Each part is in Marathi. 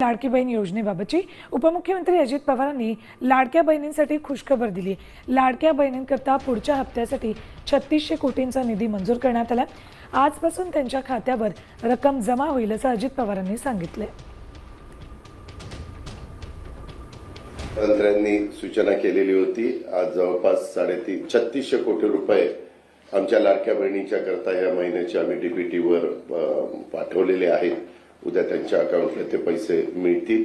लाडकी बहीण योजनेबाबतची उपमुख्यमंत्री अजित पवारांनी लाडक्या बहिणींसाठी खुशखबर दिली। लाडक्या बहिणींकरता पुढच्या हप्त्यासाठी 3600 कोटींचा निधी मंजूर करण्यात आला। आजपासून त्यांच्या खात्यावर रक्कम जमा होईल असं अजित पवारांनी सांगितले। मंत्र्यांनी सूचना केलेली होती। आज जवळपास 3600 कोटी रुपये आमच्या लाडक्या बहिणींच्या करता या महिन्याचे आम्ही डीबीटीवर पाठवलेले आहेत। उद्या त्यांच्या अकाउंटला ते पैसे मिळतील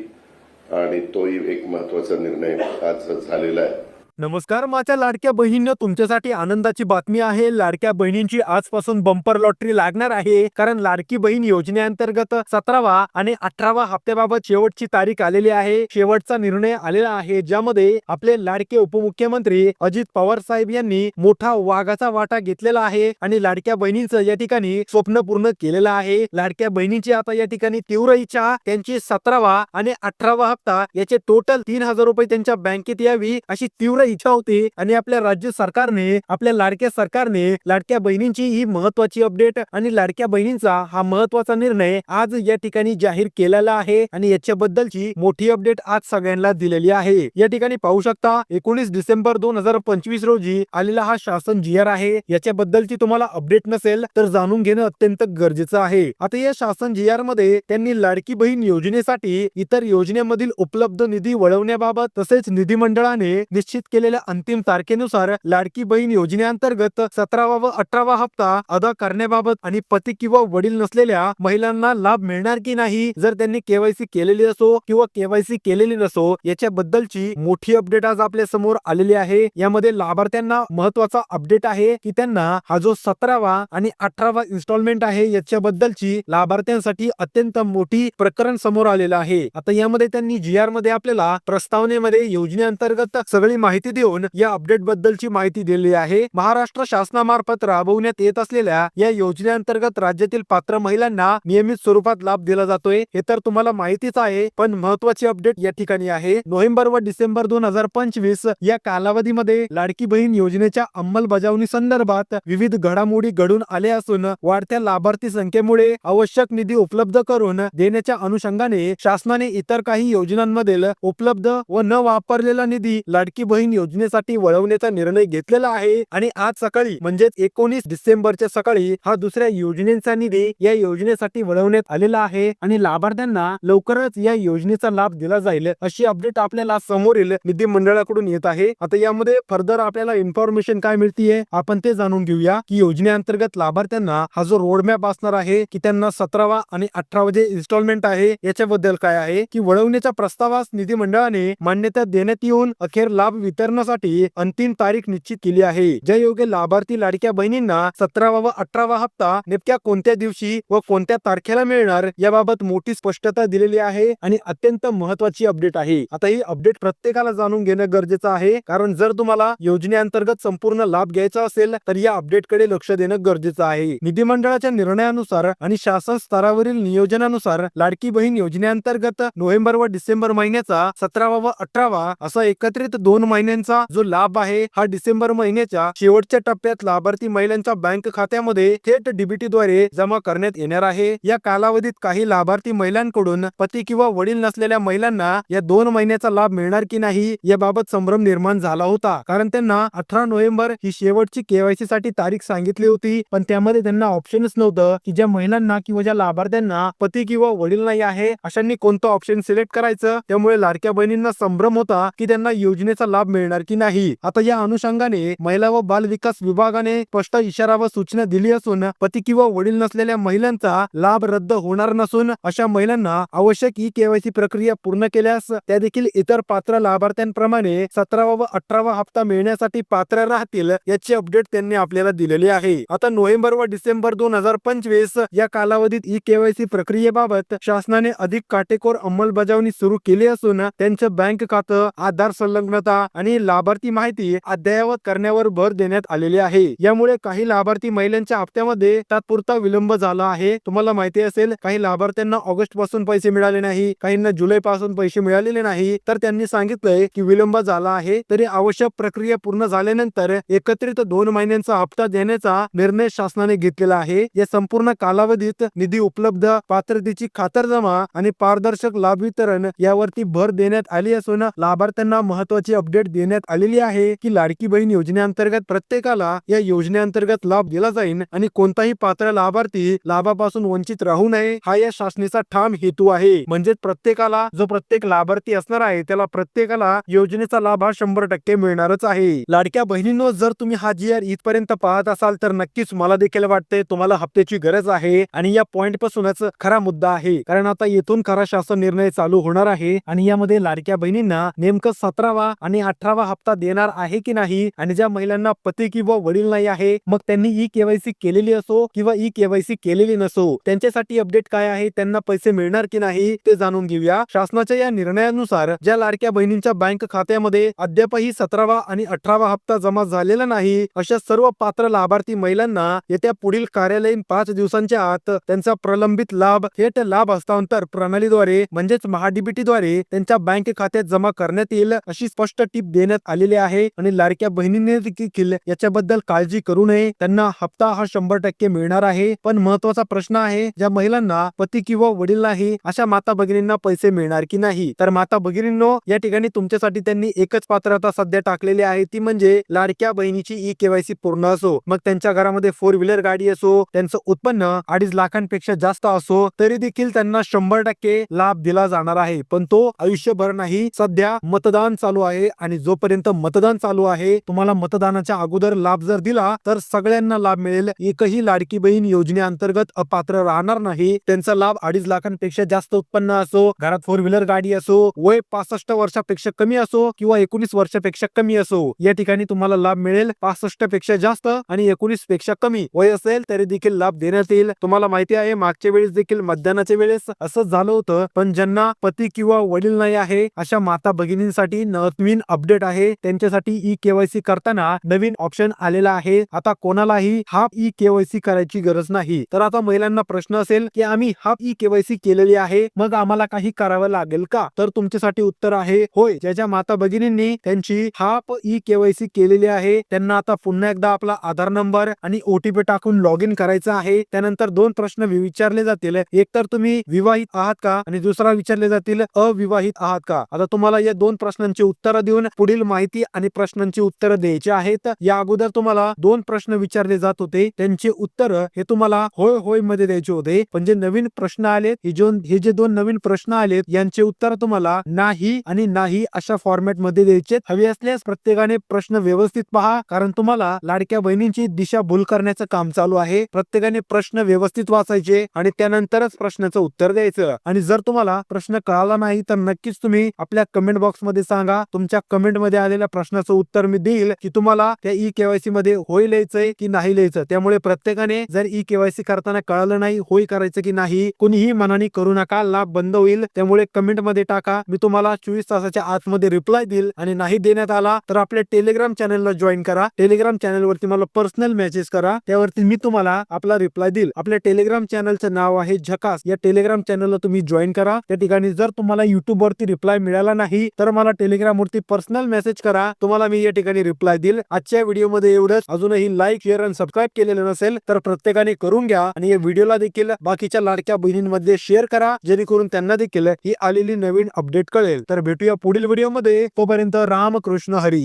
आणि तोही एक महत्त्वाचा निर्णय आज झालेला आहे। नमस्कार, माझ्या लाडक्या बहिणींनो, तुमच्यासाठी आनंदाची बातमी आहे। लाडक्या बहिणींची आजपासून बंपर लॉटरी लागणार आहे, कारण लाडकी बहीण योजनेअंतर्गत 17वा आणि 18वा हप्त्याबाबत शेवटची तारीख आलेली आहे। शेवटचा निर्णय आलेला आहे, ज्यामध्ये आपले लाडके उपमुख्यमंत्री अजित पवार साहेब यांनी मोठा वाघाचा वाटा घेतलेला आहे आणि लाडक्या बहिणींचं या ठिकाणी स्वप्न पूर्ण केलेलं आहे। लाडक्या बहिणींची आता या ठिकाणी तीव्र इच्छा, त्यांची 17वा आणि 18वा हप्ता याचे टोटल 3000 रुपये त्यांच्या बँकेत यावी अशी तीव्र इच्छा होती। आणि आपल्या राज्य सरकारने, आपल्या लाडक्या सरकारने लाडक्या बहिणींची ही महत्वाची अपडेट आणि लाडक्या बहिणींचा हा महत्वाचा निर्णय आज या ठिकाणी जाहीर केलेला आहे आणि याच्याबद्दलची मोठी अपडेट आज सगळ्यांना दिलेली आहे। या ठिकाणी पाहू शकता 19 डिसेंबर 2025 रोजी आलेला हा शासन GR आहे। याच्याबद्दलची तुम्हाला अपडेट नसेल तर जाणून घेणं अत्यंत गरजेचं आहे। आता या शासन GR मध्ये त्यांनी लाडकी बहीण योजनेसाठी इतर योजनेमधील उपलब्ध निधी वळवण्याबाबत तसेच निधी मंडळाने निश्चित केलेल्या अंतिम तारखेनुसार लाडकी बहीण योजनेअंतर्गत 17वा व 18वा हप्ता अदा करण्याबाबत आणि पती किंवा वडील नसलेल्या महिलांना लाभ मिळणार की नाही, जर त्यांनी केवायसी केलेली असो किंवा केवायसी केलेली नसो, याच्याबद्दलची मोठी अपडेट आज आपल्या समोर आलेली आहे। यामध्ये लाभार्थ्यांना महत्वाचा अपडेट आहे की त्यांना हा जो 17वा आणि 18वा इन्स्टॉलमेंट आहे याच्याबद्दलची लाभार्थ्यांसाठी अत्यंत मोठी प्रकरण समोर आलेलं आहे। आता यामध्ये त्यांनी GR मध्ये आपल्याला प्रस्तावनेमध्ये योजनेअंतर्गत सगळी माहिती देऊन या अपडेट बद्दलची माहिती दिली आहे। महाराष्ट्र शासनामार्फत राबवण्यात येत असलेल्या या योजनेअंतर्गत राज्यातील पात्र महिलांना नियमित स्वरूपात लाभ दिला जातोय, हे तर तुम्हाला माहितीच आहे। पण महत्वाची अपडेट या ठिकाणी आहे। नोव्हेंबर व डिसेंबर 2025 या कालावधीमध्ये लाडकी बहीण योजनेच्या अंमलबजावणी संदर्भात विविध घडामोडी घडून आल्या असून वाढत्या लाभार्थी संख्येमुळे आवश्यक निधी उपलब्ध करून देण्याच्या अनुषंगाने शासनाने इतर काही योजनांमधील उपलब्ध व न वापरलेला निधी लाडकी बहीण योजनेसाठी वळवण्याचा निर्णय घेतलेला आहे। आणि आज सकाळी म्हणजे 19 डिसेंबरच्या सकाळी हा दुसऱ्या योजनेचा निधी या योजनेसाठी वळवण्यात आलेला आहे आणि लाभार्थ्यांना लवकरच या योजनेचा लाभ दिला जाईल अशी अपडेट आपल्याला समोरील निधी मंडळाकडून येत आहे। आता यामध्ये फर्दर आपल्याला इन्फॉर्मेशन काय मिळतीये आपण ते जाणून घेऊया की योजनेअंतर्गत लाभार्थ्यांना हा जो रोडमॅप असणार आहे की त्यांना 17वा आणि 18वा जे इन्स्टॉलमेंट आहे याच्याबद्दल काय आहे की वळवण्याच्या प्रस्तावास निधी मंडळाने मान्यता देण्यात येऊन अखेर लाभ वितरणासाठी अंतिम तारीख निश्चित केली आहे। ज्या योग्य लाभार्थी लाडक्या बहिणींना 17वा व 18वा हप्ता नेमक्या कोणत्या दिवशी व कोणत्या तारखेला मिळणार याबाबत मोठी स्पष्टता दिलेली आहे आणि अत्यंत महत्वाची अपडेट आहे। आता ही अपडेट प्रत्येकाला जाणून घेणं गरजेचं आहे, कारण जर तुम्हाला योजनेअंतर्गत संपूर्ण लाभ घ्यायचा असेल तर या अपडेट कडे लक्ष देणं गरजेचं आहे। निधी मंडळाच्या निर्णयानुसार आणि शासन स्तरावरील नियोजनानुसार लाडकी बहीण योजनेअंतर्गत नोव्हेंबर व डिसेंबर महिन्याचा 17वा व 18वा असा एकत्रित 2 महिन्यांचा जो लाभ आहे हा डिसेंबर महिन्याच्या शेवटच्या टप्प्यात लाभार्थी महिलांच्या बँक खात्यामध्ये थेट डीबीटी द्वारे जमा करण्यात येणार आहे। या कालावधीत काही लाभार्थी महिलांकडून पती किंवा वडील नसलेल्या महिलांना या 2 महिन्याचा लाभ मिळणार की नाही याबाबत संभ्रम निर्माण झाला होता, कारण त्यांना 18 नोव्हेंबर ही शेवटची केवायसी साठी तारीख सांगितली होती, पण त्यामध्ये त्यांना ऑप्शनच नव्हतं की ज्या महिलांना किंवा ज्या लाभार्थ्यांना पती किंवा वडील नाही आहे अशांनी कोणतं ऑप्शन सिलेक्ट करायचं। त्यामुळे लाडक्या बहिणींना संभ्रम होता की त्यांना योजनेचा लाभ मिळणार की नाही। आता या अनुषंगाने महिला व बाल विकास विभागाने स्पष्ट इशारा व सूचना दिली असून पती किंवा वडील नसलेल्या महिलांचा लाभ रद्द होणार नसून अशा महिलांना आवश्यक केवायसी प्रक्रिया पूर्ण केल्यास त्या देखील इतर पात्र लाभार्थ्यांप्रमाणे 17वा व 18वा हप्ता मिळण्यासाठी पात्र राहतील याची अपडेट त्यांनी आपल्याला दिलेली आहे। आता नोव्हेंबर व डिसेंबर 2025 या कालावधीत केवायसी प्रक्रियेबाबत शासनाने अधिक काटेकोर अंमलबजावणी सुरू केली असून त्यांचं बँक खातं, आधार संलग्नता आणि आणि लाभार्थी माहिती अद्ययावत करण्यावर भर देण्यात आलेली आहे. यामुळे काही लाभार्थी महिलांच्या हप्त्यामध्ये तात्पुरता विलंब झाला आहे. तुम्हाला माहिती असेल काही लाभार्थ्यांना ऑगस्ट पासून पैसे मिळाले नाही, काहींना जुलै पासून पैसे मिळालेले नाही, तर त्यांनी सांगितलंय की विलंब झाला आहे. तरी आवश्यक प्रक्रिया पूर्ण झाल्यानंतर एकत्रित 2 महिन्यांचा हप्ता देण्याचा निर्णय शासनाने घेतलेला आहे. या संपूर्ण कालावधीत निधी उपलब्ध, पात्रतेची खातरजमा आणि पारदर्शक लाभ वितरण यावरती भर देण्यात आली असून लाभार्थ्यांना महत्त्वाची अपडेट देण्यात आलेली आहे की लाडकी बहीण योजनेअंतर्गत प्रत्येकाला या योजनेअंतर्गत लाभ दिला जाईल आणि कोणताही पात्र लाभार्थी लाभापासून वंचित राहू नये हा या शासनाचा ठाम हेतू आहे. म्हणजे प्रत्येकाला, जो प्रत्येक लाभार्थी असणार आहे त्याला प्रत्येकाला योजनेचा लाभ हा 100% मिळणारच आहे. लाडक्या बहिणींनो, जर तुम्ही हा GR इथपर्यंत पाहत असाल तर नक्कीच मला देखील वाटते तुम्हाला हप्त्याची गरज आहे आणि या पॉइंट पासूनच खरा मुद्दा आहे. कारण आता येथून खरा शासन निर्णय चालू होणार आहे आणि यामध्ये लाडक्या बहिणींना नेमकं 17वा आणि 18वा हप्ता देणार आहे की नाही, आणि ज्या महिलांना पती किंवा वडील नाही आहे मग त्यांनी E-KYC केलेली असो किंवा E-KYC केलेली नसो, त्यांच्यासाठी अपडेट काय आहे, त्यांना पैसे मिळणार की नाही ते जाणून घेऊया. शासनाच्या या निर्णयानुसार ज्या लाडक्या बहिणींच्या बँक खात्यामध्ये अद्यापही 17वा आणि 18वा हप्ता जमा झालेला नाही अशा सर्व पात्र लाभार्थी महिलांना येत्या पुढील कार्यालयीन 5 दिवसांच्या आत त्यांचा प्रलंबित लाभ थेट लाभ हस्तांतर प्रणालीद्वारे म्हणजेच MahaDBT-द्वारे त्यांच्या बँक खात्यात जमा करण्यात येईल अशी स्पष्ट टीप देण्यात आलेली आहे. आणि लाडक्या बहिणींनी देखील याच्याबद्दल काळजी करू नये, त्यांना हप्ता हा 100% मिळणार आहे. पण महत्वाचा प्रश्न आहे, ज्या महिलांना पती किंवा वडील नाही अशा माता भगिनींना पैसे मिळणार की नाही. तर माता भगिनींनो, या ठिकाणी तुमच्यासाठी त्यांनी एकच पात्रता सध्या टाकलेली आहे, ती म्हणजे लाडक्या बहिणीची E-KYC पूर्ण असो, मग त्यांच्या घरामध्ये 4 व्हीलर गाडी असो, त्यांचं उत्पन्न 2.5 लाखांपेक्षा जास्त असो, तरी देखील त्यांना 100% लाभ दिला जाणार आहे. पण तो आयुष्यभर नाही. सध्या मतदान चालू आहे आणि जोपर्यंत मतदान चालू आहे, तुम्हाला मतदानाच्या अगोदर लाभ जर दिला तर सगळ्यांना लाभ मिळेल. एकही लाडकी बहीण योजनेअंतर्गत अपात्र राहणार नाही. त्यांचा लाभ 2.5 लाखांपेक्षा जास्त उत्पन्न असो, घरात 4 व्हीलर गाडी असो, वय 65 वर्षापेक्षा कमी असो किंवा 19 वर्षापेक्षा कमी असो, या ठिकाणी तुम्हाला लाभ मिळेल. 65 पेक्षा जास्त आणि 19 पेक्षा कमी वय असेल तरी देखील लाभ देण्यात येईल. तुम्हाला माहिती आहे मागच्या वेळेस देखील मतदानाच्या वेळेस असंच झालं होतं. पण ज्यांना पती किंवा वडील नाही आहे अशा माता भगिनींसाठी नवीन अपडेट आहे. त्यांच्यासाठी E-KYC करताना नवीन ऑप्शन आलेला आहे. आता कोणालाही हाफ E-KYC करायची गरज नाही. तर आता महिलांना प्रश्न असेल की आम्ही हाफ E-KYC केलेली आहे, मग आम्हाला काही करावं लागेल का? तर तुमच्यासाठी उत्तर आहे होय. ज्या माता भगिनींनी त्यांची हाफ E-KYC केलेली आहे त्यांना आता पुन्हा एकदा आपला आधार नंबर आणि OTP टाकून लॉग इन करायचं आहे. त्यानंतर 2 प्रश्न विचारले जातील, एक तर तुम्ही विवाहित आहात का आणि दुसरा विचारले जातील अविवाहित आहात का. आता तुम्हाला या 2 प्रश्नांची उत्तरं देऊन पुढील माहिती आणि प्रश्नांची उत्तरं द्यायची आहेत. या अगोदर तुम्हाला 2 प्रश्न विचारले जात होते, त्यांचे उत्तर हे तुम्हाला होय होय मध्ये द्यायचे होते. पण जे नवीन प्रश्न आलेत, हे जे 2 नवीन प्रश्न आलेत यांचे उत्तर तुम्हाला नाही आणि नाही अशा फॉर्मॅट मध्ये द्यायचे. हवे असल्यास प्रत्येकाने प्रश्न व्यवस्थित पहा, कारण तुम्हाला लाडक्या बहिणींची दिशाभूल करण्याचं काम चालू आहे. प्रत्येकाने प्रश्न व्यवस्थित वाचायचे आणि त्यानंतरच प्रश्नाचं उत्तर द्यायचं. आणि जर तुम्हाला प्रश्न कळाला नाही तर नक्कीच तुम्ही आपल्या कमेंट बॉक्स मध्ये सांगा. तुमच्या कमेंट मध्ये आलेल्या प्रश्नाचं उत्तर मी देईल की तुम्हाला त्या E-KYC मध्ये होय लिहायचंय की नाही लिहायचं. त्यामुळे प्रत्येकाने जर E-KYC करताना कळालं नाही होय करायचं की नाही, कुणीही मनाने करू नका, लाभ बंद होईल. त्यामुळे कमेंट मध्ये टाका, मी तुम्हाला 24 तासाच्या आतमध्ये रिप्लाय देईल. आणि नाही देण्यात आला तर आपल्या टेलिग्राम चॅनलला जॉईन करा. टेलिग्राम चॅनल वरती मला पर्सनल मेसेज करा, त्यावरती मी तुम्हाला आपला रिप्लाय देईल. आपल्या टेलिग्राम चॅनलचं नाव आहे झकास. या टेलिग्राम चॅनलला तुम्ही जॉईन करा. त्या ठिकाणी जर तुम्हाला युट्यूब वरती रिप्लाय मिळाला नाही तर मला टेलिग्राम वरती पर्सनल मेसेज करा, तुम्हाला मी या ठिकाणी रिप्लाय देईल. आजच्या व्हिडिओमध्ये एवढंच. अजूनही लाईक, शेअर आणि सबस्क्राईब केलेलं नसेल तर प्रत्येकाने करून घ्या आणि या व्हिडिओला देखील बाकीच्या लाडक्या बहिणींमध्ये शेअर करा, जेणेकरून त्यांना देखील ही आलेली नवीन अपडेट कळेल. तर भेटूया पुढील व्हिडिओमध्ये. तोपर्यंत रामकृष्ण हरी.